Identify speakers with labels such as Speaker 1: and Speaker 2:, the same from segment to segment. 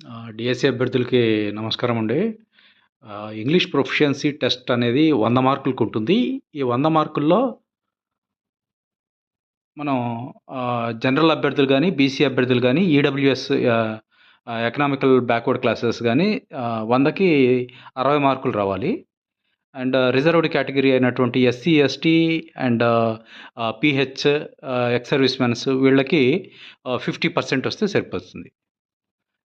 Speaker 1: DSC అభ్యర్థులకి నమస్కారం అండి. ఇంగ్లీష్ ప్రొఫిషియన్సీ టెస్ట్ అనేది 100 మార్కులకు ఉంటుంది. ఈ 100 మార్కుల్లో మనం జనరల్ అభ్యర్థులు గానీ, బీసీ అభ్యర్థులు గానీ, ఈడబ్ల్యూఎస్ ఎకనామికల్ బ్యాక్వర్డ్ క్లాసెస్ గానీ 100కి 60 మార్కులు రావాలి. అండ్ రిజర్వ్డ్ కేటగిరీ అయినటువంటి SC, ST and PH, ex service mens వీళ్ళకి 50% వస్తే సరిపోతుంది.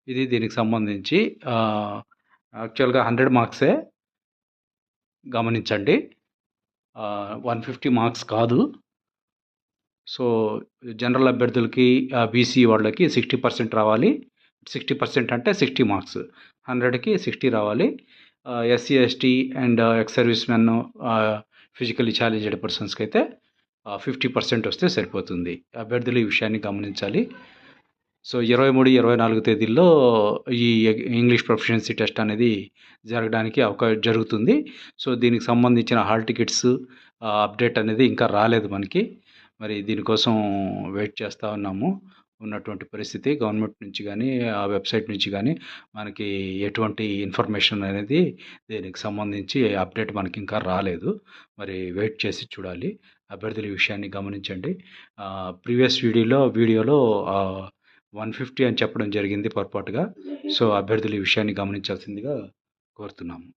Speaker 1: ఇది దీనికి సంబంధించి యాక్చువల్‌గా 100 మార్క్సే గమనించండి. 150 మార్క్స్ కాదు. సో, జనరల్ అభ్యర్థులకి, బీసీ వాళ్ళకి 60% రావాలి. 60% అంటే 60 మార్క్స్. 100కి 60 రావాలి. SC, ST and ex service men, physically challenged పర్సన్స్‌కి అయితే 50% వస్తే సరిపోతుంది. అభ్యర్థులు ఈ విషయాన్ని గమనించాలి. సో, 23, 24 తేదీల్లో ఈ ఇంగ్లీష్ ప్రొఫిషియన్సీ టెస్ట్ అనేది జరగడానికి జరుగుతుంది. సో, దీనికి సంబంధించిన హాల్ టికెట్స్ అప్డేట్ అనేది ఇంకా రాలేదు మనకి. మరి దీనికోసం వెయిట్ చేస్తూ ఉన్నాము. ఉన్నటువంటి పరిస్థితి గవర్నమెంట్ నుంచి కానీ, ఆ వెబ్సైట్ నుంచి కానీ మనకి ఎటువంటి ఇన్ఫర్మేషన్ అనేది దీనికి సంబంధించి అప్డేట్ మనకి ఇంకా రాలేదు. మరి వెయిట్ చేసి చూడాలి. అభ్యర్థులు ఈ విషయాన్ని గమనించండి. ప్రీవియస్ వీడియోలో 150 అని చెప్పడం జరిగింది పొరపాటుగా. సో, అభ్యర్థులు ఈ విషయాన్ని గమనించాల్సిందిగా కోరుతున్నాము.